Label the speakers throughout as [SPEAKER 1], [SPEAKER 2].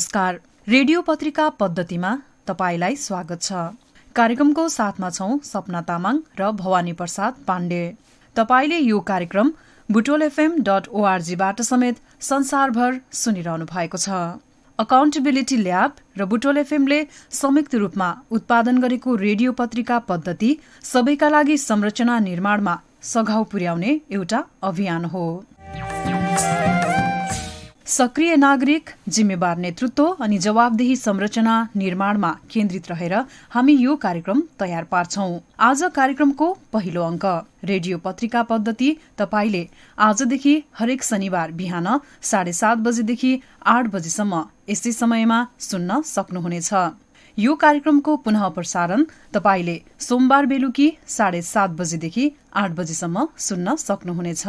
[SPEAKER 1] नमस्कार। रेडियो पत्रिका पद्धतिमा तपाईलाई स्वागत छ। कार्यक्रमको साथमा छौं सपना तामाङ र भवानी प्रसाद पाण्डे। तपाईले यो कार्यक्रम butolfm.org बाट समेत संसारभर सुनिरहनु भएको छ। अकाउन्टेबिलिटी ल्याब र बुटोल एफएमले संयुक्त रूपमा उत्पादन गरेको रेडियो पत्रिका पद्धति सबैका लागि संरचना निर्माणमा सघाउ पुर्याउने एउटा अभियान हो। सक्रिय नागरिक, जिम्मेवार नेतृत्व अनि जवाबदेही संरचना निर्माणमा केन्द्रित रहेर हामी यो कार्यक्रम तयार पार्छौं। आज कार्यक्रमको पहिलो अंक रेडियो पत्रिका पद्धति तपाईले आजदेखि हरेक शनिबार बिहान 7:30 बजेदेखि 8 बजेसम्म यसै समयमा सुन्न सक्नुहुनेछ। यो कार्यक्रमको पुनः प्रसारण तपाईले सोमबार बेलुकी 7:30 बजेदेखि 8 बजेसम्म सुन्न सक्नुहुनेछ।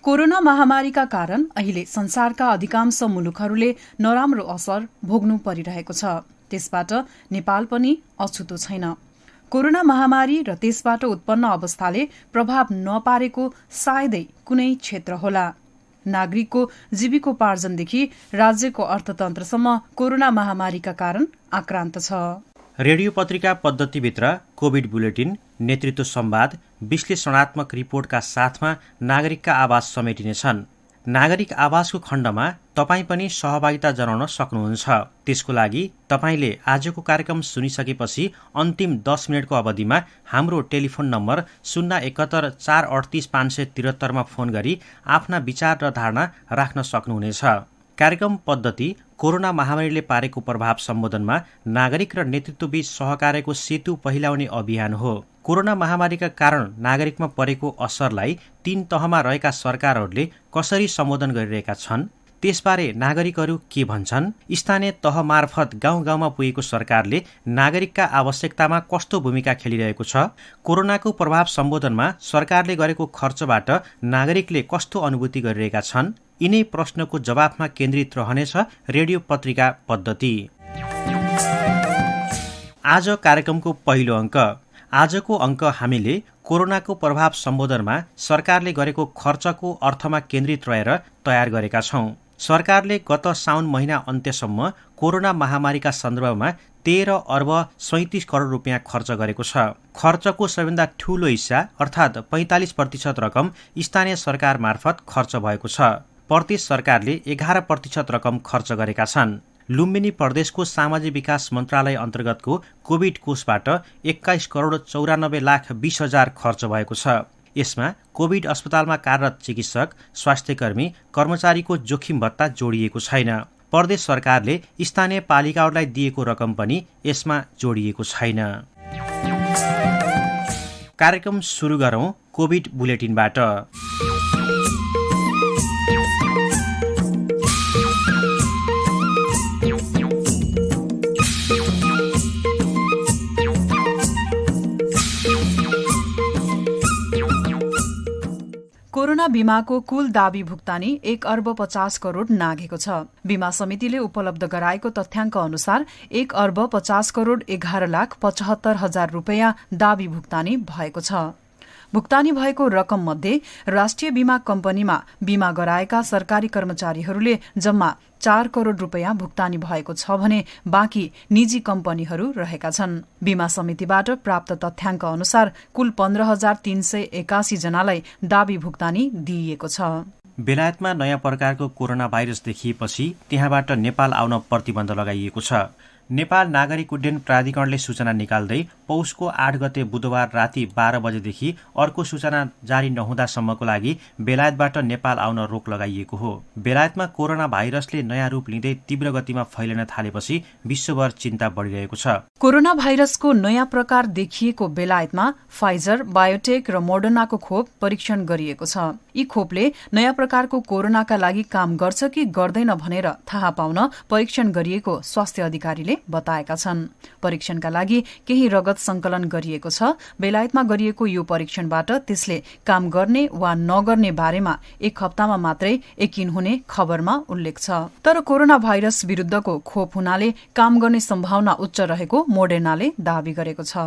[SPEAKER 1] कोरोना महामारीका कारण अहिले संसारका अधिकांश मुलुकहरूले नराम्रो असर भोग्नु परिरहेको छ। त्यसबाट नेपाल पनि अछुतो छैन। कोरोना महामारी र त्यसबाट उत्पन्न अवस्थाले प्रभाव नपारेको सायदै कुनै क्षेत्र होला। नागरिकको जीविकोपार्जनदेखि राज्यको अर्थतन्त्रसम्म कोरोना महामारीका कारण आक्रान्त छ।
[SPEAKER 2] रेडियो पत्रिका पद्धतिभित्र कोभिड बुलेटिन, नेतृत्व संवाद, विश्लेषणात्मक रिपोर्टका साथमा नागरिकका आवाज समेटिनेछन्। नागरिक आवाजको खण्डमा तपाईँ पनि सहभागिता जनाउन सक्नुहुन्छ। त्यसको लागि तपाईँले आजको कार्यक्रम सुनिसकेपछि अन्तिम 10 मिनटको अवधिमा हाम्रो टेलिफोन नम्बर 071 438 573 मा फोन गरी आफ्ना विचार र धारणा राख्न सक्नुहुनेछ। कार्यक्रम पद्धति कोरोना महामारीले पारेको प्रभाव सम्बोधनमा नागरिक र नेतृत्वबीच सहकार्यको सेतु पहिलाउने अभियान हो। कोरोना महामारीका कारण नागरिकमा परेको असरलाई 3 तहमा रहेका सरकारहरूले कसरी सम्बोधन गरिरहेका छन्, त्यसबारे नागरिकहरू के भन्छन्, स्थानीय तह मार्फत गाउँ गाउँमा पुगेको सरकारले नागरिकका आवश्यकतामा कस्तो भूमिका खेलिरहेको छ, कोरोनाको प्रभाव सम्बोधनमा सरकारले गरेको खर्चबाट नागरिकले कस्तो अनुभूति गरिरहेका छन्, यिनै प्रश्नको जवाफमा केन्द्रित रहनेछ रेडियो पत्रिका पद्धति। आज कार्यक्रमको पहिलो अंक। आजको अंक हामीले कोरोनाको प्रभाव सम्बोधनमा सरकारले गरेको खर्चको अर्थमा केन्द्रित रहेर तयार गरेका छौं। सरकारले गत साउन महिना अन्त्यसम्म कोरोना महामारीका सन्दर्भमा 13 अर्ब 37 करोड रुपियाँ खर्च गरेको छ। खर्चको सबैभन्दा ठूलो हिस्सा अर्थात् 45% रकम स्थानीय सरकार मार्फत खर्च भएको छ। प्रदेश सरकारले 11% रकम खर्च गरेका छन्। लुम्बिनी प्रदेशको सामाजिक विकास मन्त्रालय अन्तर्गतको कोभिड कोषबाट 21 करोड 94 लाख 20 हजार खर्च भएको छ। यसमा कोभिड अस्पतालमा कार्यरत चिकित्सक, स्वास्थ्यकर्मी, कर्मचारीको जोखिम भत्ता जोडिएको छैन। प्रदेश सरकारले स्थानीय पालिकाहरूलाई दिएको रकम पनि यसमा जोडिएको छैन। कार्यक्रम सुरु गरौं कोभिड बुलेटिनबाट।
[SPEAKER 1] कोरोना बीमाको कुल दावी भुक्तानी 1 अर्ब 50 करोड नाघेको छ। बीमा समितिले उपलब्ध गराएको तथ्याङ्क अनुसार 1 अर्ब 50 करोड 11 लाख 75 हजार रुपियाँ दावी भुक्तानी भएको छ। भुक्तानी भएको रकम मध्ये राष्ट्रिय बीमा कम्पनीमा बीमा गराएका सरकारी कर्मचारीहरूले जम्मा 4 करोड रुपियाँ भुक्तानी भएको छ भने बाँकी निजी कम्पनीहरू रहेका छन्। बीमा समितिबाट प्राप्त तथ्याङ्क अनुसार कुल 15,381 जनालाई दावी भुक्तानी दिइएको छ।
[SPEAKER 2] बेलायतमा नयाँ प्रकारको कोरोना भाइरस देखिएपछि त्यहाँबाट नेपाल आउन प्रतिबन्ध लगाइएको छ। नेपाल नागरिक उड्डयन प्राधिकरणले सूचना निकाल्दै पौषको 8 गते बुधबार राति 12 बजेदेखि अर्को सूचना जारी नहुँदासम्मको लागि बेलायतबाट नेपाल आउन रोक लगाइएको हो। बेलायतमा कोरोना भाइरसले नयाँ रूप लिँदै तीव्र गतिमा फैलिन थालेपछि विश्वभर चिन्ता बढिरहेको छ।
[SPEAKER 1] कोरोना भाइरसको नयाँ प्रकार देखिएको बेलायतमा फाइजर, बायोटेक र मोडर्नाको खोप परीक्षण गरिएको छ। यी खोपले नयाँ प्रकारको कोरोनाका लागि काम गर्छ कि गर्दैन भनेर थाहा पाउन परीक्षण गरिएको स्वास्थ्य अधिकारीले बताएका छन्। परीक्षणका लागि केही रगत संकलन गरिएको छ। बेलायतमा गरिएको यो परीक्षणबाट त्यसले काम गर्ने वा नगर्ने बारेमा 1 हप्तामा मात्रै यकिन हुने खबरमा उल्लेख छ। तर कोरोना भाइरस विरुद्धको खोप हुनाले काम गर्ने सम्भावना उच्च रहेको मोडर्नाले दावी गरेको छ।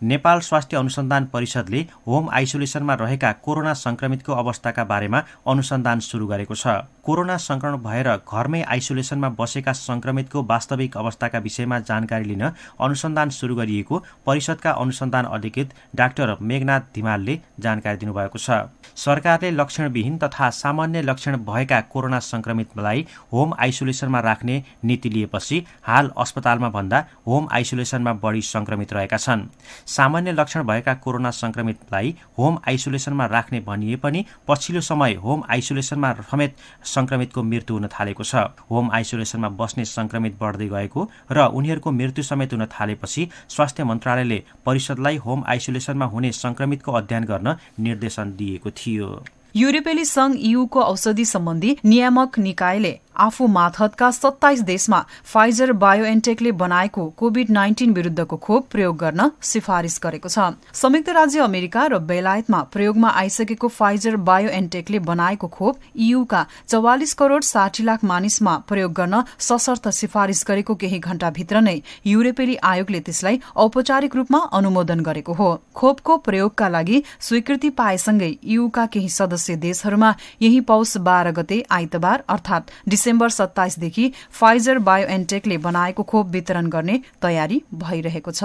[SPEAKER 2] नेपाल स्वास्थ्य अनुसन्धान परिषदले होम आइसोलेसनमा रहेका कोरोना संक्रमितको अवस्थाका बारेमा अनुसन्धान सुरु गरेको छ। कोरोना संक्रमण भएर घरमै आइसोलेसनमा बसेका संक्रमितको वास्तविक अवस्थाका विषयमा जानकारी लिन अनुसन्धान सुरु गरिएको परिषदका अनुसन्धान अधिकृत डाक्टर मेघनाथ धिमालले जानकारी दिनुभएको छ। सरकारले लक्षणविहीन तथा सामान्य लक्षण भएका कोरोना संक्रमितलाई होम आइसोलेसनमा राख्ने नीति लिएपछि हाल अस्पतालमा भन्दा होम आइसोलेसनमा बढी संक्रमित रहेका छन्। सामान्य लक्षण भएका कोरोना संक्रमितलाई होम आइसोलेसनमा राख्ने भनिए पनि पछिल्लो समय होम आइसोलेसनमा समेत संक्रमितको मृत्यु हुन थालेको छ। होम आइसोलेसनमा बस्ने संक्रमित बढ्दै गएको र उनीहरूको मृत्यु समेत हुन थालेपछि स्वास्थ्य मन्त्रालयले परिषदलाई होम आइसोलेसनमा हुने संक्रमितको अध्ययन गर्न निर्देशन दिएको थियो।
[SPEAKER 1] युरोपेली संघ ईयूको औषधि सम्बन्धी नियामक निकायले आफू मातहतका 27 देशमा फाइजर बायोएनटेकले बनाएको कोभिड-19 विरुद्धको खोप प्रयोग गर्न सिफारिस गरेको छ। संयुक्त राज्य अमेरिका र बेलायतमा प्रयोगमा आइसकेको फाइजर बायोएनटेकले बनाएको खोप ईयूका 44 करोड़ 60 लाख मानिसमा प्रयोग गर्न सशर्त सिफारिस गरेको केही घण्टाभित्र नै युरोपेली आयोगले त्यसलाई औपचारिक रूपमा अनुमोदन गरेको हो। खोपको प्रयोगका लागि स्वीकृति पाएसँगै ईयूका केही सदस्य देशहरूमा यही पौष 12 गते आइतबार अर्थात डिसेम्बर 27 देखि फाइजर बायोएनटेकले बनाएको खोप वितरण गर्ने तयारी भइरहेको छ।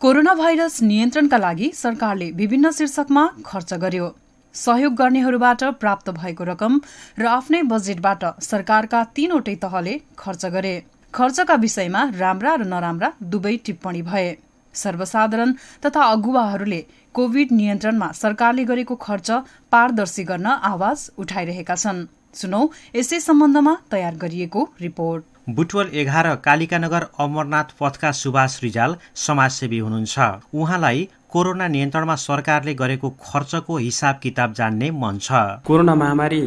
[SPEAKER 1] कोरोना भाइरस नियन्त्रणका लागि सरकारले विभिन्न शीर्षकमा खर्च गर्यो। सहयोग गर्नेहरूबाट प्राप्त भएको रकम र आफ्नै बजेटबाट सरकारका 3वटै तहले खर्च गरे। खर्चका विषयमा राम्रा र नराम्रा दुवै टिप्पणी भए। सर्वसाधारण तथा अगुवाहरूले कोभिड नियन्त्रणमा सरकारले गरेको खर्च पारदर्शी गर्न आवाज उठाइरहेका छन्। सुनौ यसै सम्बन्धमा तयार गरिएको रिपोर्ट।
[SPEAKER 2] बुटवल 11 कालिकानगर अमरनाथ पथका सुभाष रिजाल समाजसेवी हुनुहुन्छ। उहाँलाई कोरोना नियन्त्रणमा सरकारले गरेको खर्चको हिसाब किताब जान्ने मन छ।
[SPEAKER 3] कोरोना महामारी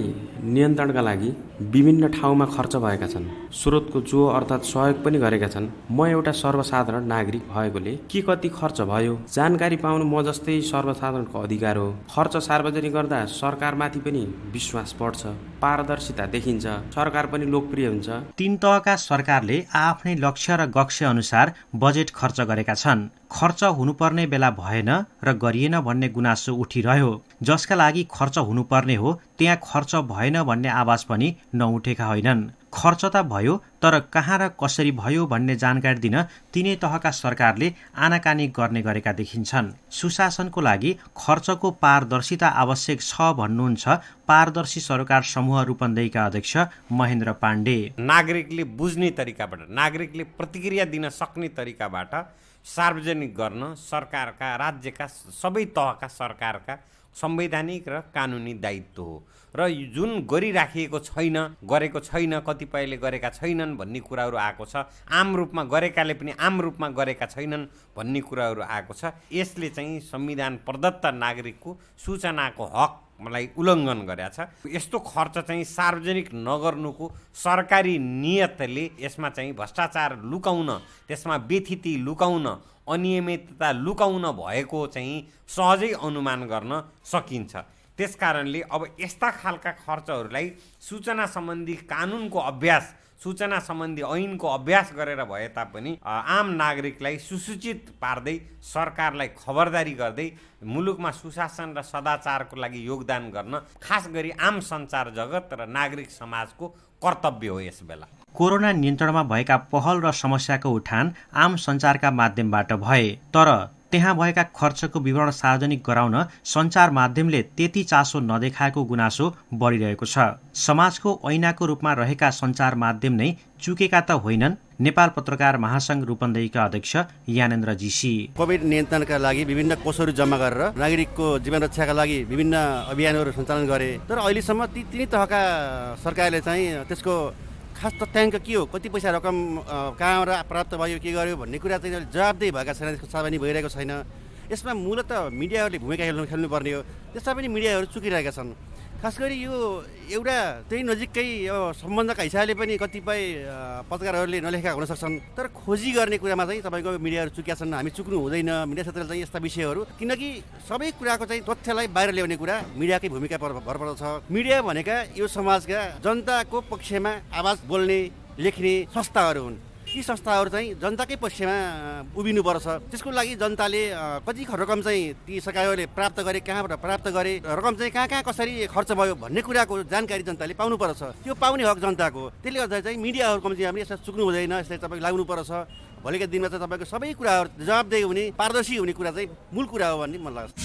[SPEAKER 3] नियन्त्रणका लागि विभिन्न ठाउँमा खर्च भएका छन्। स्रोतको जो अर्थात् सहयोग पनि गरेका छन्। म एउटा सर्वसाधारण नागरिक भएकोले के कति खर्च भयो जानकारी पाउनु म जस्तै सर्वसाधारणको अधिकार हो। खर्च सार्वजनिक गर्दा सरकारमाथि पनि विश्वास बढ्छ, पारदर्शिता देखिन्छ, सरकार पनि लोकप्रिय हुन्छ।
[SPEAKER 2] 3 तहका सरकारले आफ्नै लक्ष्य र गक्ष्य अनुसार बजेट खर्च गरेका छन्। खर्च हुनुपर्ने बेला भएन र गरिएन भन्ने गुनासो उठिरह्यो। जसका लागि खर्च हुनुपर्ने हो त्यहाँ खर्च भएन भन्ने आवाज पनि नउठेका होइनन्। खर्च त भयो तर कहाँ र कसरी भयो भन्ने जानकारी दिन तिनै तहका सरकारले आनाकानी गर्ने गरेका देखिन्छन्। सुशासनको लागि खर्चको पारदर्शिता आवश्यक छ भन्नुहुन्छ पारदर्शी सरकार समूह रूपन्देहीका अध्यक्ष महेन्द्र पाण्डे।
[SPEAKER 4] नागरिकले बुझ्ने तरिकाबाट, नागरिकले प्रतिक्रिया दिन सक्ने तरिकाबाट सार्वजनिक गर्न सरकारका, राज्यका सबै तहका सरकारका संवैधानिक र कानुनी दायित्व हो। र जुन गरिराखिएको छैन, गरेको छैन, कतिपयले गरेका छैनन् भन्ने कुराहरू आएको छ। आम रूपमा गरेकाले पनि आम रूपमा गरेका छैनन् भन्ने कुराहरू आएको छ। यसले चाहिँ संविधान प्रदत्त नागरिकको सूचनाको हक मलाई उल्लङ्घन गरेछ। यस्तो खर्च चाहिँ सार्वजनिक नगर्नुको सरकारी नियतले यसमा चाहिँ भ्रष्टाचार लुकाउन, त्यसमा बेथिति लुकाउन, अनियमितता लुकाउन भएको चाहिँ सहजै अनुमान गर्न सकिन्छ। त्यसकारणले अब यस्ता खालका खर्चहरूलाई सूचना सम्बन्धी कानुनको अभ्यास, सूचना सम्बन्धी ऐनको अभ्यास गरेर भए तापनि आम नागरिकलाई सुसूचित पार्दै, सरकारलाई खबरदारी गर्दै मुलुकमा सुशासन र सदाचारको लागि योगदान गर्न खास गरी आम सञ्चार जगत र नागरिक समाजको कर्तव्य हो। यस बेला
[SPEAKER 2] कोरोना नियन्त्रणमा भएका पहल र समस्याको उठान आम सञ्चारका माध्यमबाट भए, तर त्यहाँ भएका खर्चको विवरण सार्वजनिक गराउन सञ्चार माध्यमले त्यति चासो नदेखाएको गुनासो बढिरहेको छ। समाजको ऐनाको रूपमा रहेका सञ्चार माध्यम नै चुकेका त होइनन्। नेपाल पत्रकार महासंघ रूपन्देहीका अध्यक्ष यानेन्द्र जीसी।
[SPEAKER 5] कोभिड नियन्त्रणका लागि विभिन्न कोषहरू जम्मा गरेर नागरिकको जीवन रक्षाका लागि विभिन्न अभियानहरू सञ्चालन गरे। तर अहिलेसम्म तिनै तहका सरकारले चाहिँ त्यसको खास तथ्याङ्क के हो, कति पैसा रकम कहाँबाट प्राप्त भयो, के गर्यो भन्ने कुरा चाहिँ जवाबदेही भएका छैन, त्यसको सावधानी भइरहेको छैन। यसमा मूलतः मिडियाहरूले भूमिका खेल्नुपर्ने हो। त्यसमा पनि मिडियाहरू चुकिरहेका छन्। खास गरी यो एउटा त्यही नजिकै सम्बन्धका हिसाबले पनि कतिपय पत्रकारहरूले नलेखेका हुन सक्छन्। तर खोजी गर्ने कुरामा चाहिँ तपाईँको मिडियाहरू चुकेका छन्। हामी चुक्नु हुँदैन। मिडिया क्षेत्रले चाहिँ यस्ता विषयहरू, किनकि सबै कुराको चाहिँ तथ्यलाई बाहिर ल्याउने कुरा मिडियाकै भूमिका भर पर्दछ। मिडिया भनेका यो समाजका जनताको पक्षमा आवाज बोल्ने, लेख्ने संस्थाहरू हुन्। ती संस्थाहरू चाहिँ जनताकै पक्षमा उभिनुपर्छ। त्यसको लागि जनताले कति रकम चाहिँ ती सरकारहरूले प्राप्त गरे, कहाँबाट प्राप्त गरे, रकम चाहिँ कहाँ कसरी खर्च भयो भन्ने कुराको जानकारी जनताले पाउनुपर्छ। त्यो पाउने हक जनताको। त्यसले गर्दा चाहिँ मिडियाहरूको चाहिँ हामीले यसलाई चुक्नु हुँदैन, यसलाई तपाईँको लाग्नुपर्छ। भोलिका दिनमा चाहिँ तपाईँको सबै कुराहरू जवाबदेही हुने, पारदर्शी हुने कुरा चाहिँ मूल कुरा हो भन्ने मलाई लाग्छ।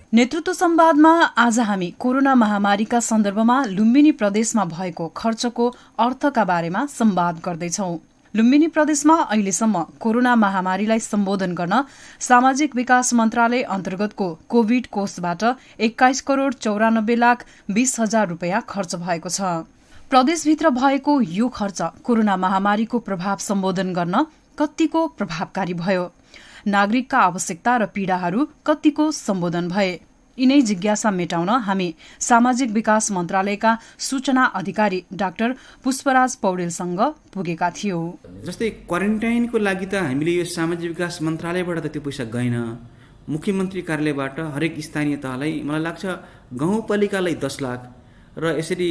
[SPEAKER 1] नेतृत्व संवादमा आज हामी कोरोना महामारीका सन्दर्भमा लुम्बिनी प्रदेशमा भएको खर्चको अर्थका बारेमा संवाद गर्दैछौं। लुम्बिनी प्रदेशमा अहिलेसम्म कोरोना महामारीलाई सम्बोधन गर्न सामाजिक विकास मन्त्रालय अन्तर्गतको कोविड कोषबाट 21 करोड़ 94 लाख 20 हजार रूपियाँ खर्च भएको छ। प्रदेशभित्र भएको यो खर्च कोरोना महामारीको प्रभाव सम्बोधन गर्न कतिको प्रभावकारी भयो, नागरिकका आवश्यकता र पीड़ाहरू कतिको सम्बोधन भए, यिनै जिज्ञासा मेटाउन हामी सामाजिक विकास मन्त्रालयका सूचना अधिकारी डाक्टर पुष्पराज पौडेलसँग पुगेका थियौं।
[SPEAKER 6] जस्तै क्वारेन्टाइनको लागि त हामीले यो सामाजिक विकास मन्त्रालयबाट त त्यो पैसा गएन, मुख्यमन्त्री कार्यालयबाट हरेक स्थानीय तहलाई मलाई लाग्छ गाउँपालिकालाई 10 लाख र यसरी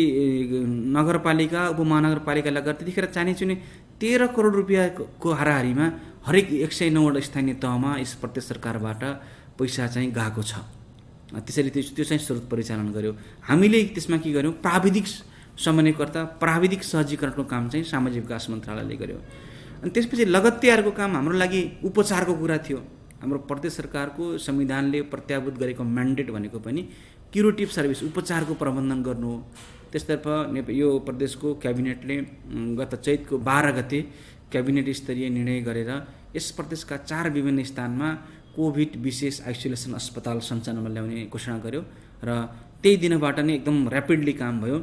[SPEAKER 6] नगरपालिका उपमहानगरपालिकालाई गर्दा त्यतिखेर चाहिने 13 करोड रुपियाँको हाराहारीमा हरेक 109 स्थानीय तहमा यस प्रदेश सरकारबाट पैसा चाहिँ गएको छ। त्यसरी त्यो चाहिँ स्रोत परिचालन गर्यो। हामीले त्यसमा के गर्यौँ, प्राविधिक समन्वयकर्ता, प्राविधिक सहजीकरणको काम चाहिँ सामाजिक विकास मन्त्रालयले गर्यो। अनि त्यसपछि लगत्तै अर्को काम हाम्रो लागि उपचारको कुरा थियो। हाम्रो प्रदेश सरकारको संविधानले प्रत्याभूत गरेको म्यान्डेट भनेको पनि क्युरेटिभ सर्भिस, उपचारको प्रबन्धन गर्नु हो। त्यसतर्फ यो प्रदेशको क्याबिनेटले गत चैतको 12 गते क्याबिनेट स्तरीय निर्णय गरेर यस प्रदेशका 4 विभिन्न स्थानमा कोभिड विशेष आइसोलेसन अस्पताल सञ्चालनमा ल्याउने घोषणा गर्यो र त्यही दिनबाट नै एकदम ऱ्यापिडली काम भयो।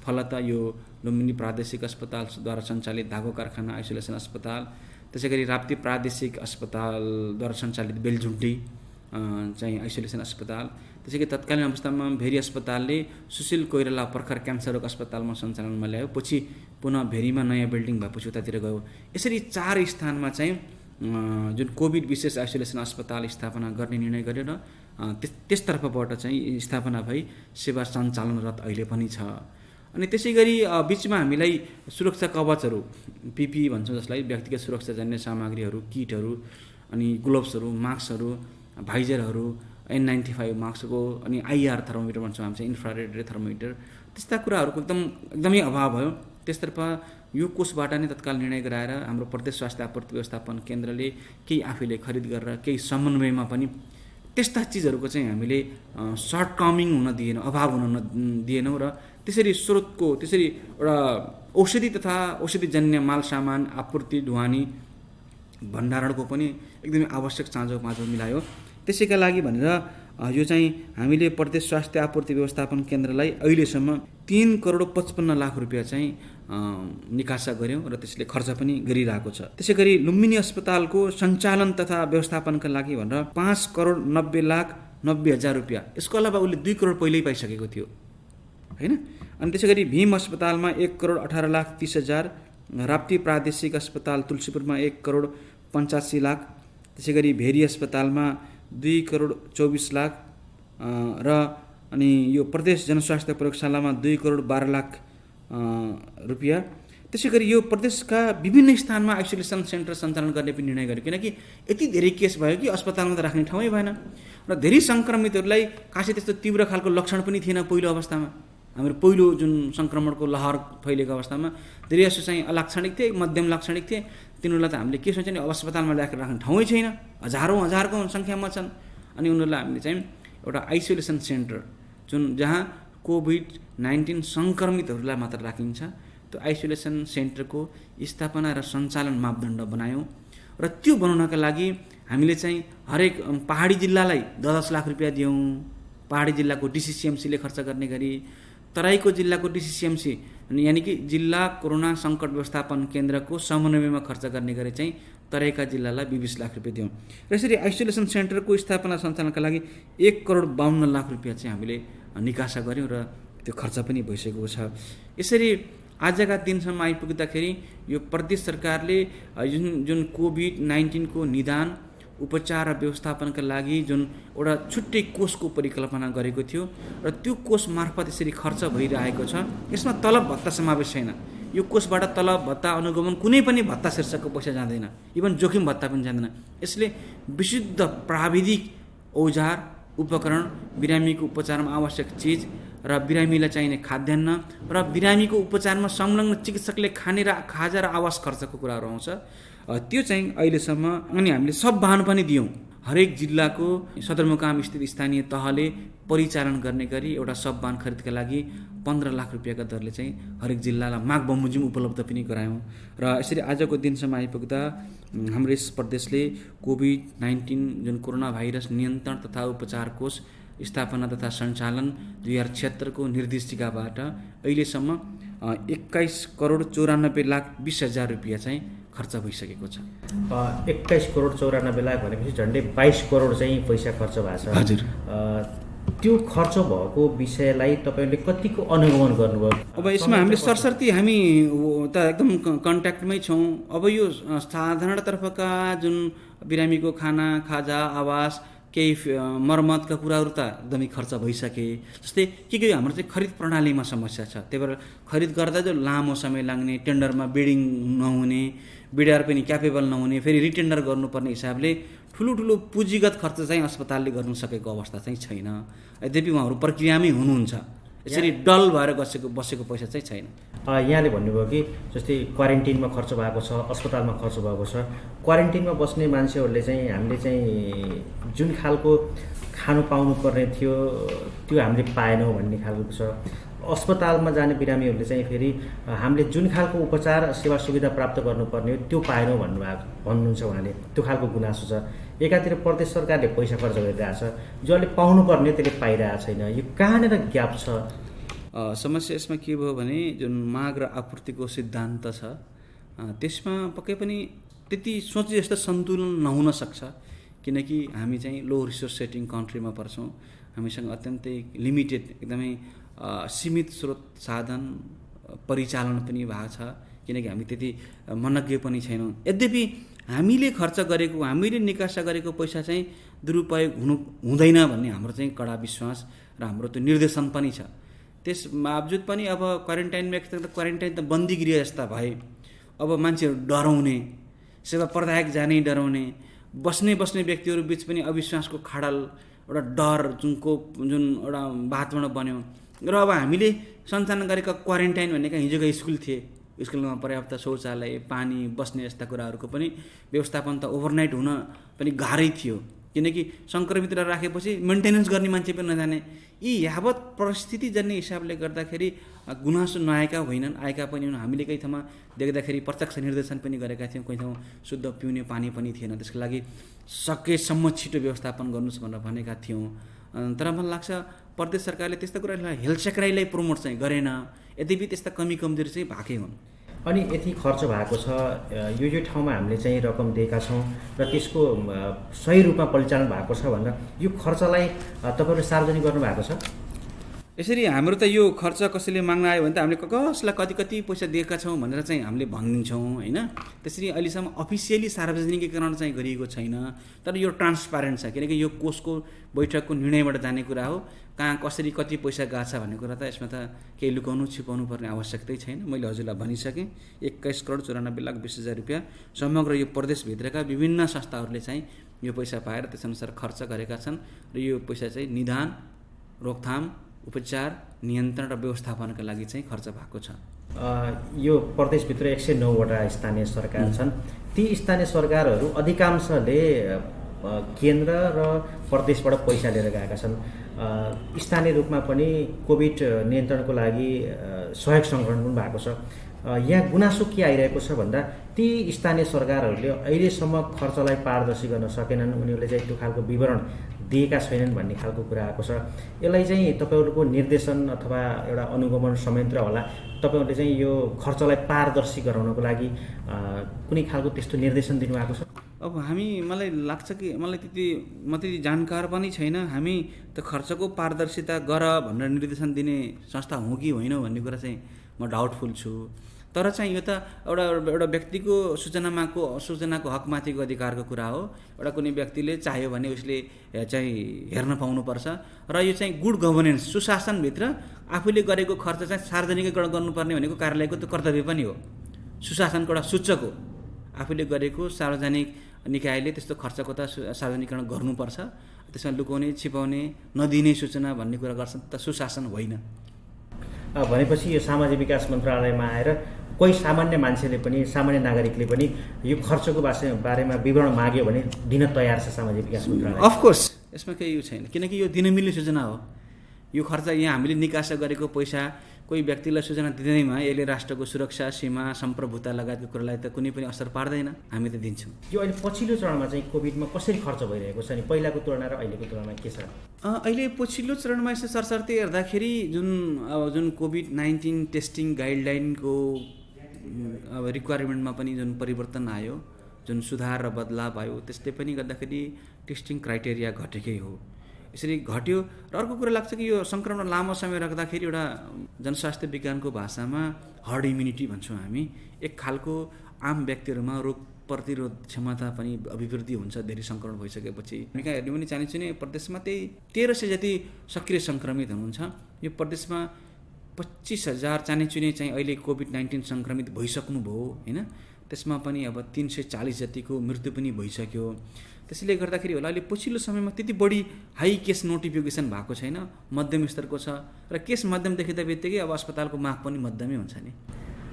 [SPEAKER 6] फलत यो लुम्बिनी प्रादेशिक अस्पतालद्वारा सञ्चालित धागो कारखाना आइसोलेसन अस्पताल, त्यसै गरी राप्ती प्रादेशिक अस्पतालद्वारा सञ्चालित बेलझुन्टी चाहिँ आइसोलेसन अस्पताल, त्यसै गरी तत्कालीन अवस्थामा भेरी अस्पतालले सुशील कोइराला पर्खर क्यान्सर रोग अस्पतालमा सञ्चालनमा ल्यायो, पछि पुनः भेरीमा नयाँ बिल्डिङ भएपछि उतातिर गयो। यसरी 4 स्थानमा चाहिँ जुन कोभिड विशेष आइसोलेसन अस्पताल स्थापना गर्ने निर्णय गरेर त्यसतर्फबाट चाहिँ स्थापना भई सेवा सञ्चालनरत अहिले पनि छ। अनि त्यसै गरी बिचमा हामीलाई सुरक्षा कवचहरू, पिपी भन्छौँ जसलाई, व्यक्तिगत सुरक्षाजन्य सामग्रीहरू, किटहरू, अनि ग्लोभ्सहरू, मास्कहरू, भाइजरहरू, N95 मास्कको, अनि IR थर्मोमिटर भन्छौँ हामी चाहिँ, इन्फ्रारेड रे थर्मोमिटर, त्यस्ता कुराहरूको एकदमै अभाव भयो। त्यसतर्फ यो कोषबाट नै तत्काल निर्णय गराएर हाम्रो प्रदेश स्वास्थ्य आपूर्ति व्यवस्थापन केन्द्रले केही आफैले खरिद गरेर केही समन्वयमा पनि त्यस्ता चिजहरूको चाहिँ हामीले सर्टकमिङ हुन दिएन, अभाव हुन दिएनौँ र त्यसरी स्रोतको, त्यसरी एउटा औषधि तथा औषधिजन्य माल सामान आपूर्ति, ढुवानी, भण्डारणको पनि एकदमै आवश्यक चाँजो मिलायो। त्यसैका लागि भनेर यो चाहिँ हामीले प्रदेश स्वास्थ्य आपूर्ति व्यवस्थापन केन्द्रलाई अहिलेसम्म 3 करोड 55 लाख रुपियाँ चाहिँ निकासा गऱ्यौँ र त्यसले खर्च पनि गरिरहेको छ। त्यसै गरी लुम्बिनी अस्पतालको सञ्चालन तथा व्यवस्थापनका लागि भनेर 5 करोड 90 लाख 90 हजार रुपियाँ, यसको अलावा उसले 2 करोड पहिल्यै पाइसकेको थियो हैन। अनि त्यसै गरी भीम अस्पतालमा 1 करोड 18 लाख 30 हजार, राप्ती प्रादेशिक अस्पताल तुलसीपुरमा 1 करोड 85 लाख, त्यसै गरी भेरी अस्पतालमा 2 करोड 24 लाख र अनि यो प्रदेश जनस्वास्थ्य प्रयोगशालामा 2 करोड 12 लाख रुपियाँ। त्यसै गरी यो प्रदेशका विभिन्न स्थानमा आइसोलेसन सेन्टर सञ्चालन गर्ने पनि निर्णय गर्यो, किनकि यति धेरै केस भयो कि अस्पतालमा त राख्ने ठाउँै भएन र धेरै सङ्क्रमितहरूलाई खासै त्यस्तो तीव्र खालको लक्षण पनि थिएन। पहिलो अवस्थामा हाम्रो पहिलो जुन सङ्क्रमणको लहर फैलेको अवस्थामा धेरै जसो चाहिँ अलाक्षणिक थिए, मध्यम लाक्षणिक थिए, तिनीहरूलाई त हामीले के सोच्छ नि, अस्पतालमा ल्याएर राख्ने ठाउँै छैन, हजारौँको सङ्ख्यामा छन्। अनि उनीहरूलाई हामीले चाहिँ एउटा आइसोलेसन सेन्टर जुन जहाँ कोभिड-19 सङ्क्रमितहरूलाई मात्र राखिन्छ, त्यो आइसोलेसन सेन्टरको स्थापना र सञ्चालन मापदण्ड बनायौँ र त्यो बनाउनका लागि हामीले चाहिँ हरेक पहाडी जिल्लालाई 10 लाख रुपियाँ दियौँ। पहाडी जिल्लाको DCCMCले खर्च गर्ने गरी, तराईको जिल्लाको DCCMC यानि कि जिल्ला कोरोना सङ्कट व्यवस्थापन केन्द्रको समन्वयमा खर्च गर्ने गरी चाहिँ तराईका जिल्लालाई 20 लाख रुपियाँ दियौँ। र यसरी आइसोलेसन सेन्टरको स्थापना सञ्चालनका लागि 1 करोड 52 लाख रुपियाँ चाहिँ हामीले निकासा गऱ्यौँ र त्यो खर्च पनि भइसकेको छ। यसरी आजका दिनसम्म आइपुग्दाखेरि यो प्रदेश सरकारले जुन कोभिड-19 को निदान, उपचार र व्यवस्थापनका लागि जुन एउटा छुट्टै कोषको परिकल्पना गरेको थियो र त्यो कोष मार्फत यसरी खर्च भइरहेको छ। यसमा तलब भत्ता समावेश छैन। यो कोषबाट तलब भत्ता अनुगमन कुनै पनि भत्ता शीर्षकको पैसा जाँदैन, इभन जोखिम भत्ता पनि जाँदैन। यसले विशुद्ध प्राविधिक औजार उपकरण, बिरामीको उपचारमा आवश्यक चिज र बिरामीलाई चाहिने खाद्यान्न र बिरामीको उपचारमा संलग्न चिकित्सकले खाने र खाजा र आवास खर्चको कुराहरू आउँछ। त्यो चाहिँ अहिलेसम्म अनि हामीले सब वाहन पनि दियौँ। हरेक जिल्लाको सदरमुकाम स्थित स्थानीय तहले परिचालन गर्ने गरी एउटा सब वाहन खरिदका लागि 15 लाख रुपियाँका दरले चाहिँ हरेक जिल्लालाई माग बमोजिम उपलब्ध पनि गरायौँ। र यसरी आजको दिनसम्म आइपुग्दा हाम्रो यस प्रदेशले कोभिड-19 जुन कोरोना भाइरस नियन्त्रण तथा उपचार कोष स्थापना तथा सञ्चालन 2076 को निर्देशिकाबाट अहिलेसम्म 21 करोड 94 लाख 20 हजार रुपियाँ चाहिँ खर्च भइसकेको छ।
[SPEAKER 2] 21 करोड 94 लाख भनेपछि झन्डै 22 करोड चाहिँ पैसा खर्च भएको छ।
[SPEAKER 6] हजुर।
[SPEAKER 2] त्यो खर्च भएको विषयलाई तपाईँले कतिको अनुगमन गर्नुभयो?
[SPEAKER 6] अब यसमा हामीले सरसर्ती हामी त एकदम कन्ट्याक्टमै छौँ। अब यो साधारण तर्फका जुन बिरामीको खाना खाजा आवास केही मर्मतका कुराहरू त एकदमै खर्च भइसके। जस्तै के हाम्रो चाहिँ खरिद प्रणालीमा समस्या छ। त्यही भएर खरिद गर्दा जो लामो समय लाग्ने, टेन्डरमा बिडिङ नहुने, बिडार पनि क्यापेबल नहुने, फेरि रिटेन्डर गर्नुपर्ने हिसाबले ठुलो पुँजीगत खर्च चाहिँ अस्पतालले गर्नु सकेको अवस्था चाहिँ छैन। यद्यपि उहाँहरू प्रक्रियामै हुनुहुन्छ। यसरी डल भएर बसेको पैसा चाहिँ छैन।
[SPEAKER 2] यहाँले भन्नुभयो कि जस्तै क्वारेन्टिनमा खर्च भएको छ, अस्पतालमा खर्च भएको छ। क्वारेन्टिनमा बस्ने मान्छेहरूले चाहिँ हामीले चाहिँ जुन खालको खानु पाउनुपर्ने थियो त्यो हामीले पाएनौँ भन्ने खालको छ। अस्पतालमा जाने बिरामीहरूले चाहिँ फेरि हामीले जुन खालको उपचार सेवा सुविधा प्राप्त गर्नुपर्ने हो त्यो पाएनौँ भन्नुहुन्छ उहाँले। त्यो खालको गुनासो छ। एकातिर प्रदेश सरकारले पैसा खर्च गरिरहेछ, जसले पाउनुपर्ने त्यसले पाइरहेको छैन। यो कहाँनिर ग्याप छ?
[SPEAKER 6] समस्या यसमा के भयो भने जुन माग र आपूर्तिको सिद्धान्त छ त्यसमा पक्कै पनि त्यति सोचे जस्तो सन्तुलन नहुन सक्छ। किनकि हामी चाहिँ लो रिसोर्स सेटिङ कन्ट्रीमा पर्छौँ। हामीसँग अत्यन्तै लिमिटेड एकदमै सीमित स्रोत साधन परिचालन पनि भएको छ। किनकि हामी त्यति मनज्ञ पनि छैनौँ। यद्यपि हामीले खर्च गरेको, हामीले निकासा गरेको पैसा चाहिँ दुरुपयोग हुँदैन भन्ने हाम्रो चाहिँ कडा विश्वास र हाम्रो त्यो निर्देशन पनि छ। त्यस बावजुद पनि अब क्वारेन्टाइनमा क्वारेन्टाइन त बन्दी गृह जस्ता भए। अब मान्छेहरू डराउने, सेवा प्रदायक जाने डराउने, बस्ने व्यक्तिहरू बिच पनि अविश्वासको खाडल, एउटा डर जुन एउटा वातावरण बन्यो। र अब हामीले सञ्चालन गरेका क्वारेन्टाइन भनेका हिजोका स्कुल थिए। स्कुलमा पर्याप्त शौचालय, पानी, बस्ने जस्ता कुराहरूको पनि व्यवस्थापन त ओभरनाइट हुन पनि गाह्रै थियो। किनकि सङ्क्रमित राखेपछि मेन्टेनेन्स गर्ने मान्छे पनि नजाने। यी यावत परिस्थिति जन्ने हिसाबले गर्दाखेरि गुनासो नआएका होइनन्, आएका पनि हुन्। हामीले कहीँ ठाउँमा देख्दाखेरि प्रत्यक्ष निर्देशन पनि गरेका थियौँ। कहीँ ठाउँ शुद्ध पिउने पानी पनि थिएन। त्यसको लागि सकेसम्म छिटो व्यवस्थापन गर्नुहोस् भनेर भनेका थियौँ। तर मलाई लाग्छ प्रदेश सरकारले त्यस्ता कुरालाई हेलसेक्राइलाई प्रमोट चाहिँ गरेन। यद्यपि त्यस्ता कमी कमजोरी चाहिँ भएकै हुन्।
[SPEAKER 2] अनि यति खर्च भएको छ, यो ठाउँमा हामीले चाहिँ रकम दिएका छौँ र त्यसको सही रूपमा परिचालन भएको छ भनेर यो खर्चलाई तपाईँहरूले सार्वजनिक गर्नुभएको छ?
[SPEAKER 6] यसरी हाम्रो त यो खर्च कसैले माग्न आयो भने त हामीले कसलाई कति पैसा दिएका छौँ भनेर चाहिँ हामीले भनिदिन्छौँ होइन। त्यसरी अहिलेसम्म अफिसियली सार्वजनिकीकरण चाहिँ गरिएको छैन। तर यो ट्रान्सपारेन्ट छ। किनकि यो कोषको बैठकको निर्णयबाट जाने कुरा हो। कहाँ कसरी कति पैसा गएको छ भन्ने कुरा त यसमा त केही लुकाउनु छिपाउनु पर्ने आवश्यकतै छैन। मैले हजुरलाई भनिसकेँ 21 करोड 94 लाख 20 हजार रुपियाँ समग्र यो प्रदेशभित्रका विभिन्न संस्थाहरूले चाहिँ यो पैसा पाएर त्यसअनुसार खर्च गरेका छन्। र यो पैसा चाहिँ निदान, रोकथाम, उपचार, नियन्त्रण र व्यवस्थापनका लागि चाहिँ खर्च भएको छ।
[SPEAKER 2] यो प्रदेशभित्र 109 वटा स्थानीय सरकार छन्। ती स्थानीय सरकारहरू अधिकांशले केन्द्र र प्रदेशबाट पैसा लिएर गएका छन्। स्थानीय रूपमा पनि कोभिड नियन्त्रणको लागि सहयोग सङ्कलन पनि भएको छ। यहाँ गुनासो के आइरहेको छ भन्दा ती स्थानीय सरकारहरूले अहिलेसम्म खर्चलाई पारदर्शी गर्न सकेनन्। उनीहरूले चाहिँ त्यो खालको विवरण दिएका छैनन् भन्ने खालको कुरा आएको छ। यसलाई चाहिँ तपाईँहरूको निर्देशन अथवा एउटा अनुगमन संयन्त्र होला, तपाईँहरूले चाहिँ यो खर्चलाई पारदर्शी गराउनको लागि कुनै खालको त्यस्तो निर्देशन दिनुभएको छ?
[SPEAKER 6] अब मलाई लाग्छ कि म त्यति जानकार पनि छैन। हामी त खर्चको पारदर्शिता गर भनेर निर्देशन दिने संस्था हो कि होइन भन्ने कुरा चाहिँ म डाउटफुल छु। तर चाहिँ यो त एउटा व्यक्तिको सूचनाको हकमाथिको अधिकारको कुरा हो। एउटा कुनै व्यक्तिले चाह्यो भने उसले चाहिँ हेर्न पाउनुपर्छ र यो चाहिँ गुड गभर्नेन्स सुशासनभित्र आफूले गरेको खर्च चाहिँ सार्वजनिकीकरण गर्नुपर्ने भनेको कार्यालयको त कर्तव्य पनि हो। सुशासनको एउटा सूचक हो। आफूले गरेको सार्वजनिक निकायले त्यस्तो खर्चको त सार्वजनिकरण गर्नुपर्छ। त्यसमा लुकाउने छिपाउने नदिने सूचना भन्ने कुरा गर्छ त सुशासन होइन।
[SPEAKER 2] भनेपछि यो सामाजिक विकास मन्त्रालयमा आएर कोही सामान्य मान्छेले पनि सामान्य नागरिकले पनि यो खर्चको बारेमा विवरण माग्यो भने दिन तयार छ सामाजिक विकास मन्त्रालय?
[SPEAKER 6] अफकोर्स यसमा केही यो छैन, किनकि यो दिन मिल्ने सूचना हो। यो खर्च यहाँ हामीले निकासा गरेको पैसा कोही व्यक्तिलाई सूचना दिँदैमा यसले राष्ट्रको सुरक्षा, सीमा, सम्प्रभुता लगायतको कुरालाई त कुनै पनि असर पार्दैन। हामी त दिन्छौँ।
[SPEAKER 2] यो अहिले पछिल्लो चरणमा चाहिँ कोभिडमा कसरी खर्च भइरहेको छ नि, पहिलाको तुलना र अहिलेको तुलनामा के छ?
[SPEAKER 6] अहिले पछिल्लो चरणमा यसो सरसर्ती हेर्दाखेरि जुन कोभिड-19 टेस्टिङ गाइडलाइनको रिक्वायरमेन्टमा पनि जुन परिवर्तन आयो, जुन सुधार र बदलाव आयो, त्यसले पनि गर्दाखेरि टेस्टिङ क्राइटेरिया घटेकै हो। यसरी घट्यो र अर्को कुरा लाग्छ कि यो सङ्क्रमण लामो समय राख्दाखेरि एउटा जनस्वास्थ्य विज्ञानको भाषामा हर्ड इम्युनिटी भन्छौँ हामी, एक खालको आम व्यक्तिहरूमा रोग प्रतिरोध क्षमता पनि अभिवृद्धि हुन्छ धेरै सङ्क्रमण भइसकेपछि। हामी कहाँ हेर्ने पनि चाहन्छु नि, प्रदेशमा त्यही 1300 जति सक्रिय सङ्क्रमित हुनुहुन्छ। यो प्रदेशमा 25,000 चानेचुने चाहिँ अहिले कोभिड-19 सङ्क्रमित भइसक्नुभयो होइन। त्यसमा पनि अब 340 जतिको मृत्यु पनि भइसक्यो। त्यसैले गर्दाखेरि होला अहिले पछिल्लो समयमा त्यति बढी हाई केस नोटिफिकेसन भएको छैन, मध्यम स्तरको छ र केस मध्यम देखिँदा बित्तिकै अब अस्पतालको माग पनि मध्यमै हुन्छ नि।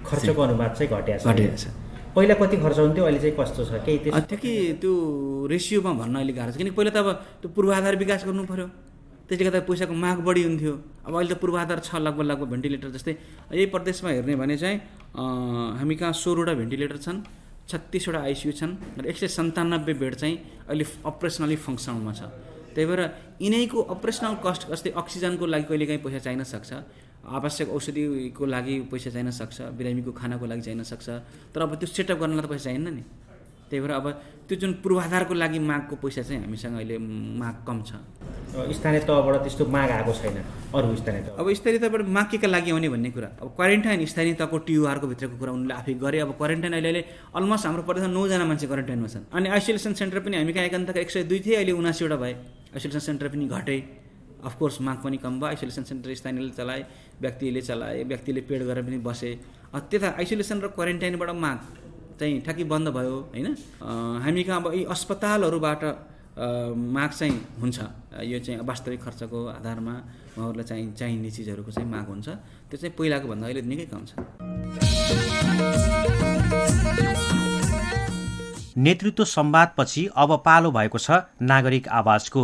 [SPEAKER 2] खर्चको अनुपात चाहिँ घटेको
[SPEAKER 6] छ।
[SPEAKER 2] पहिला कति खर्च हुन्थ्यो, अहिले चाहिँ कस्तो छ?
[SPEAKER 6] त्यो रेसियोमा भन्न अहिले गाह्रो छ, किनकि पहिला त अब त्यो पूर्वाधार विकास गर्नु पऱ्यो, त्यसले गर्दा पैसाको माग बढी हुन्थ्यो। अब अहिले त पूर्वाधार छ, लगभग भेन्टिलेटर जस्तै यही प्रदेशमा हेर्ने भने चाहिँ हामी कहाँ 16वटा भेन्टिलेटर छन्, 36वटा आइसियू छन् र 197 बेड चाहिँ अहिले अपरेसनली फङ्सनमा छ। त्यही भएर यिनैको अपरेसनल कस्ट, जस्तै अक्सिजनको लागि कहिलेकाहीँ पैसा चाहिन सक्छ, आवश्यक औषधिको लागि पैसा चाहिन सक्छ, बिरामीको खानाको लागि चाहिन सक्छ, तर अब त्यो सेटअप गर्नलाई त पैसा चाहिन्न नि। त्यही भएर अब त्यो जुन पूर्वाधारको लागि मागको पैसा चाहिँ हामीसँग अहिले माग कम छ।
[SPEAKER 2] स्थानीय तहबाट त्यस्तो माग आएको छैन अरू स्थानीय तह?
[SPEAKER 6] अब स्थानीय तहबाट माग केका लागि आउने भन्ने कुरा, अब क्वारेन्टाइन स्थानीय तहको टियुआरको भित्रको कुरा उनले आफै गरे। अब क्वारेन्टाइन अहिले अलमोस्ट हाम्रो प्रदेशमा 9 जना मान्छे क्वारेन्टाइनमा छन्। अनि आइसोलेसन सेन्टर पनि हामी कहाँ एकान्तका 102 थिए, अहिले 79वटा भए। आइसोलेसन सेन्टर पनि घटे, अफकोर्स माग पनि कम भयो। आइसोलेसन सेन्टर स्थानीयले चलाए, व्यक्तिले चलाए, व्यक्तिले पेड गरेर पनि बसे। त्यता आइसोलेसन र क्वारेन्टाइनबाट माग चाहिँ ठ्याक्कै बन्द भयो होइन। हामी कहाँ अब यी अस्पतालहरूबाट माग चाहिँ हुन्छ, यो चाहिँ वास्तविक खर्चको आधारमा उहाँहरूलाई चाहिने चिजहरूको चाहिँ माग हुन्छ। त्यो चाहिँ पहिलाको भन्दा अहिले निकै कम छ।
[SPEAKER 2] नेतृत्व संवादपछि अब पालो भएको छ नागरिक आवाजको।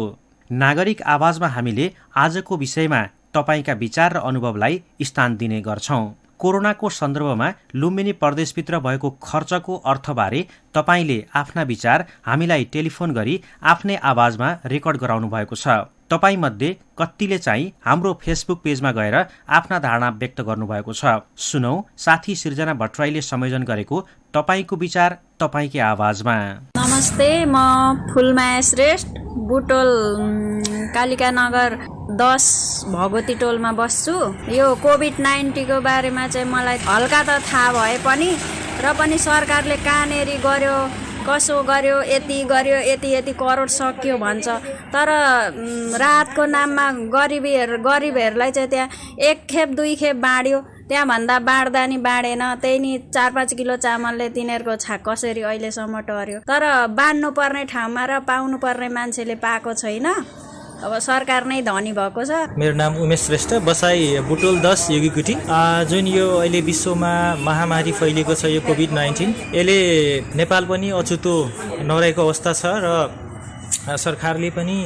[SPEAKER 2] नागरिक आवाजमा हामीले आजको विषयमा तपाईका विचार र अनुभवलाई स्थान दिने गर्छौं। कोरोनाको सन्दर्भमा लुम्बिनी प्रदेशभित्र भएको खर्चको अर्थबारे तपाईले आफ्ना विचार हामीलाई टेलिफोन गरी आफ्नै आवाजमा रेकर्ड गराउनु भएको छ। तपाईमध्ये कतिले चाहिँ हाम्रो फेसबुक पेजमा गएर आफ्ना धारणा व्यक्त गर्नुभएको छ। सुनौ साथी सृजना भट्टराईले संयोजन गरेको तपाईको विचार तपाईकै आवाजमा।
[SPEAKER 7] नमस्ते, म फुलमाया श्रेष्ठ, बुटोल कालिका नगर 10 भगवती टोलमा बस्छु। यो कोभिड-19 को बारेमा चाहिँ मलाई हल्का त थाहा भए पनि र पनि सरकारले कहाँनेरि गर्यो, कसो गर्यो, यति करोड सक्यो भन्छ, तर राहतको नाममा गरिबहरूलाई चाहिँ त्यहाँ 1 खेप 2 खेप बाँड्यो। त्यहाँभन्दा बाँड्दा नि बाँडेन, त्यही नि 4-5 किलो चामलले तिनीहरूको कसरी अहिलेसम्म टर्यो। तर बाँड्नु पर्ने ठाउँमा र पाउनु पर्ने मान्छेले पाएको छैन। अब सरकार नै धनी भएको छ।
[SPEAKER 8] मेरो नाम उमेश श्रेष्ठ, बसाई बुटोल 10 योगीकुटी। जुन यो अहिले विश्वमा महामारी फैलिएको छ यो कोभिड-19, यसले नेपाल पनि अछुतो नरहेको अवस्था छ र सरकारले पनि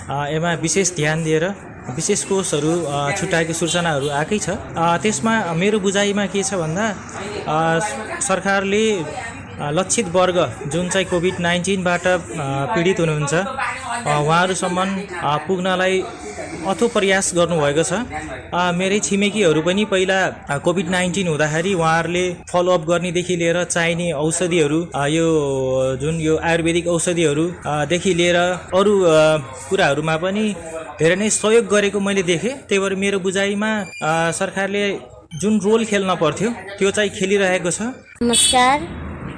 [SPEAKER 8] यसमा विशेष ध्यान दिएर विशेष कोषहरू छुट्याएको सूचनाहरू आएकै छ। त्यसमा मेरो बुझाइमा के छ भन्दा सरकारले लक्षित वर्ग जुन चाहिँ कोभिड-19बाट पीडित हुनुहुन्छ उहाँहरूसम्म पुग्नलाई अथो प्रयास गर्नुभएको छ। मेरै छिमेकीहरू पनि पहिला कोभिड-19 हुँदाखेरि उहाँहरूले फलोअप गर्नेदेखि लिएर चाहिने औषधिहरू, यो जुन यो आयुर्वेदिक औषधिहरूदेखि लिएर अरू कुराहरूमा पनि धेरै नै सहयोग गरेको मैले देखेँ। त्यही भएर मेरो बुझाइमा सरकारले जुन रोल खेल्न पर्थ्यो त्यो चाहिँ खेलिरहेको छ।
[SPEAKER 9] नमस्कार,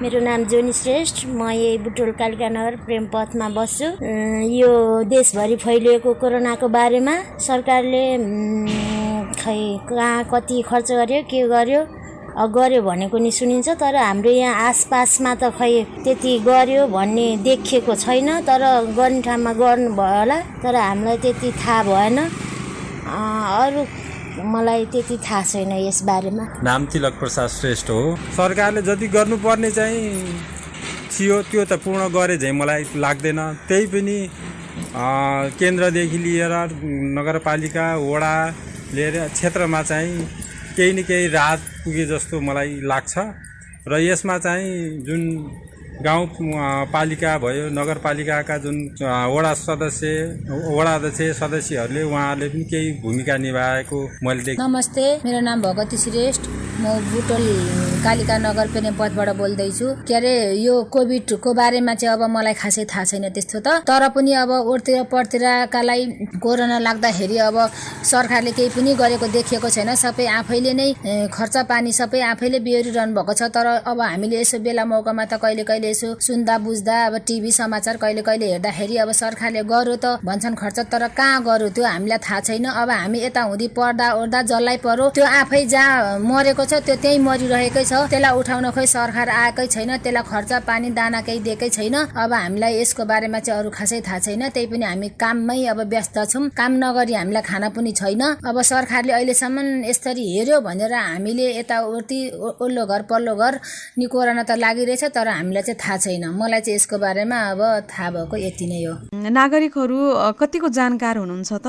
[SPEAKER 9] मेरो नाम जोनी श्रेष्ठ, म यही बुटोल कालिका नगर प्रेमपथमा बस्छु। यो देशभरि फैलिएको कोरोनाको बारेमा सरकारले खै कहाँ कति खर्च गर्यो के गर्यो गर्यो भनेको नि सुनिन्छ, तर हाम्रो यहाँ आसपासमा त खै त्यति गर्यो भन्ने देखिएको छैन। तर गर्ने ठाउँमा गर्नुभयो होला, तर हामीलाई त्यति थाहा भएन। अरू मलाई त्यति थाहा छैन यस बारेमा।
[SPEAKER 10] नाम तिलक प्रसाद श्रेष्ठ हो। सरकारले जति गर्नुपर्ने चाहिँ थियो त्यो त पूर्ण गरे झैँ मलाई लाग्दैन। त्यही पनि केन्द्रदेखि लिएर नगरपालिका वडा लिएर क्षेत्रमा चाहिँ केही न केही राहत पुगे जस्तो मलाई लाग्छ। र यसमा चाहिँ जुन गाउँपालिका भयो, नगरपालिकाका जुन वडा अध्यक्ष सदस्यहरूले उहाँहरूले पनि केही भूमिका निभाएको मैले देखेँ।
[SPEAKER 11] नमस्ते, मेरो नाम भगवती श्रेष्ठ, म बुटोल कालिका नगर प्रेमपथबाट बोल्दैछु। के अरे यो कोभिडको बारेमा चाहिँ अब मलाई खासै थाहा छैन त्यस्तो त, तर पनि अब ओरतिर परतिरकालाई कोरोना लाग्दाखेरि अब सरकारले केही पनि गरेको देखिएको छैन। सबै आफैले नै खर्च पानी सबै आफैले बेहोरिरहनु भएको छ। तर अब हामीले यसो बेला मौकामा त कहिले कहिले यसो सुन्दा बुझ्दा अब टिभी समाचार कहिले कहिले हेर्दाखेरि अब सरकारले गर्यो त भन्छन् खर्च, तर कहाँ गर्यो त्यो हामीलाई थाहा छैन। अब हामी यता हुँदी पर्दा ओर्दा जल्लै पर्यो, त्यो आफै जहाँ मरेको छ त्यो त्यही मरिरहेकै छ, त्यसलाई उठाउन खोइ सरकार आएकै छैन, त्यसलाई खर्च पानी दाना केही दिएकै छैन। अब हामीलाई यसको बारेमा चाहिँ अरू खासै थाहा छैन। त्यही पनि हामी काममै अब व्यस्त छौँ, काम नगरी हामीलाई खाना पनि छैन। अब सरकारले अहिलेसम्म यसरी हेर्यो भनेर हामीले यताउति ओल्लो घर पल्लो घर नि कोरोना त लागिरहेछ, तर हामीलाई चाहिँ थाहा छैन। मलाई चाहिँ यसको बारेमा अब थाहा भएको यति नै हो।
[SPEAKER 12] नागरिकहरू कतिको जानकार हुनुहुन्छ त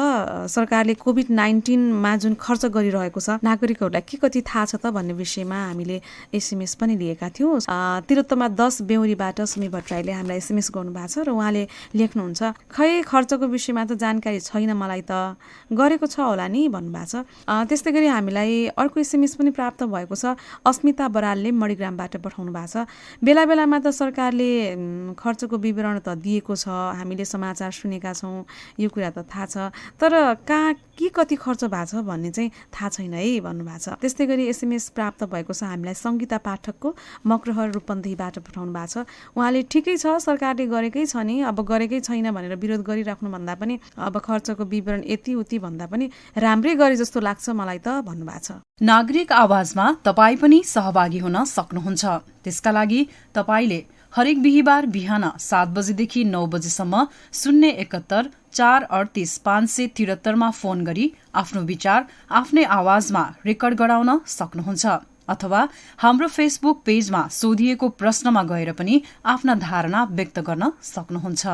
[SPEAKER 12] सरकारले कोभिड-19मा जुन खर्च गरिरहेको छ नागरिकहरूलाई के कति थाहा छ त भन्ने विषयमा हामीले एसएमएस पनि लिएका थियौँ। तिलोत्तमा 10 बेहुरीबाट सुमी भट्टराईले हामीलाई एसएमएस गर्नुभएको छ र उहाँले लेख्नुहुन्छ, खै खर्चको विषयमा त जानकारी छैन, मलाई त गरेको छ होला नि भन्नुभएको छ। त्यस्तै गरी हामीलाई अर्को एसएमएस पनि प्राप्त भएको छ। अस्मिता बरालले मणिग्रामबाट पठाउनु भएको छ, बेला बेलामा त सरकारले खर्चको विवरण त दिएको छ, हामीले समाचार सुनेका छौँ, यो कुरा त थाहा छ, तर कहाँ के कति खर्च भएको छ भन्ने चाहिँ थाहा छैन है भन्नुभएको छ। त्यस्तै गरी एसएमएस प्राप्त भएको छ हामीलाई सङ्गीता पाठकको मकरहर रूपन्देहीबाट पठाउनु भएको छ। उहाँले ठिकै छ सरकारले गरेकै छ नि, अब गरेकै छैन भनेर विरोध गरिराख्नु भन्दा पनि अब खर्चको विवरण यति उति भन्दा पनि राम्रै गरे जस्तो लाग्छ मलाई त भन्नुभएको छ।
[SPEAKER 1] नागरिक आवाजमा तपाईँ पनि सहभागी हुन सक्नुहुन्छ। त्यसका लागि तपाईँले हरेक बिहिबार बिहान 7 बजेदेखि 9 बजेसम्म 071 438 573 मा फोन गरी आफ्नो विचार आफ्नै आवाजमा रेकर्ड गराउन सक्नुहुन्छ, अथवा हाम्रो फेसबुक पेजमा सोधिएको प्रश्नमा गएर पनि आफ्ना धारणा व्यक्त गर्न सक्नुहुन्छ।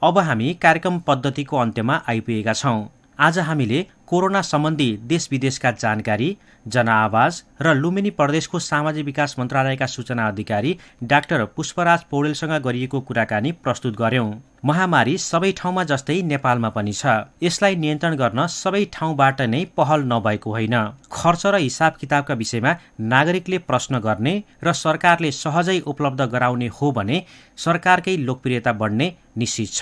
[SPEAKER 2] अब हामी कार्यक्रम पद्धतिको अन्त्यमा आइपुगेका छौं। आज हामीले कोरोना सम्बन्धी देश विदेशका जानकारी, जनआवाज र लुम्बिनी प्रदेशको सामाजिक विकास मन्त्रालयका सूचना अधिकारी डाक्टर पुष्पराज पौडेलसँग गरिएको कुराकानी प्रस्तुत गर्यौं। महामारी सबै ठाउँमा जस्तै नेपालमा पनि छ। यसलाई नियन्त्रण गर्न सबै ठाउँबाट नै पहल नभएको होइन। खर्च र हिसाब किताबका विषयमा नागरिकले प्रश्न गर्ने र सरकारले सहजै उपलब्ध गराउने हो भने सरकारकै लोकप्रियता बढ्ने निश्चित छ।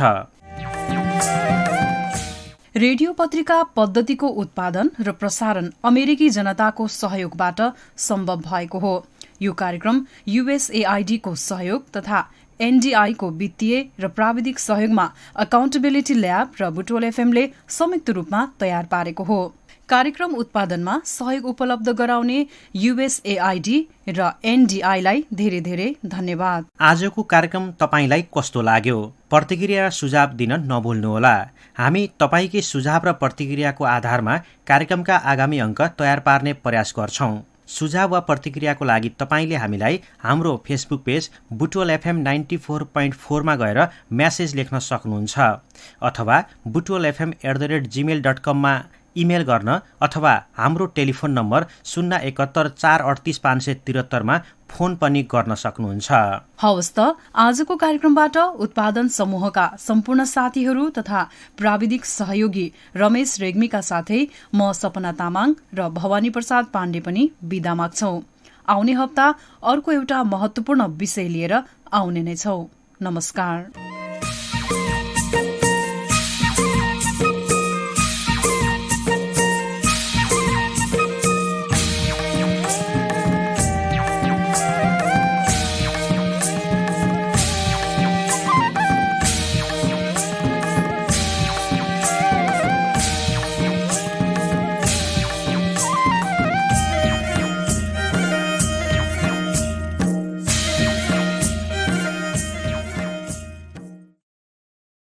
[SPEAKER 1] रेडियो पत्रिका पद्धतिको उत्पादन र प्रसारण अमेरिकी जनताको सहयोगबाट सम्भव भएको हो। यो कार्यक्रम USAID को सहयोग तथा NDI को वित्तीय र प्राविधिक सहयोगमा अकाउन्टेबिलिटी ल्याब र बुटोल एफएमले संयुक्त रूपमा तयार पारेको हो। कार्यक्रम उत्पादनमा सहयोग उपलब्ध गराउने USAID र NDI लाई धेरै धेरै धन्यवाद।
[SPEAKER 2] आजको कार्यक्रम तपाईलाई कस्तो लाग्यो? प्रतिक्रिया र सुझाव दिन नभुल्नुहोला। हामी तपाईकै सुझाव र प्रतिक्रियाको आधारमा कार्यक्रमका आगामी अङ्क तयार पार्ने प्रयास गर्छौं। सुझाव वा प्रतिक्रियाको लागि तपाईँले हामीलाई हाम्रो फेसबुक पेज बुटोल FM 94.4 मा गएर म्यासेज लेख्न सक्नुहुन्छ, अथवा butolfm@gmail.com मा इमेल गर्न, अथवा हाम्रो टेलिफोन नम्बर 071 438 573 मा फोन पनि गर्न सक्नुहुन्छ।
[SPEAKER 1] हवस् त, आजको कार्यक्रमबाट उत्पादन समूहका सम्पूर्ण साथीहरू तथा प्राविधिक सहयोगी रमेश रेग्मीका साथै म सपना तामाङ र भवानी प्रसाद पाण्डे पनि बिदा माग्छौं। आउने हप्ता अर्को एउटा महत्वपूर्ण विषय लिएर आउने नै छौं। नमस्कार।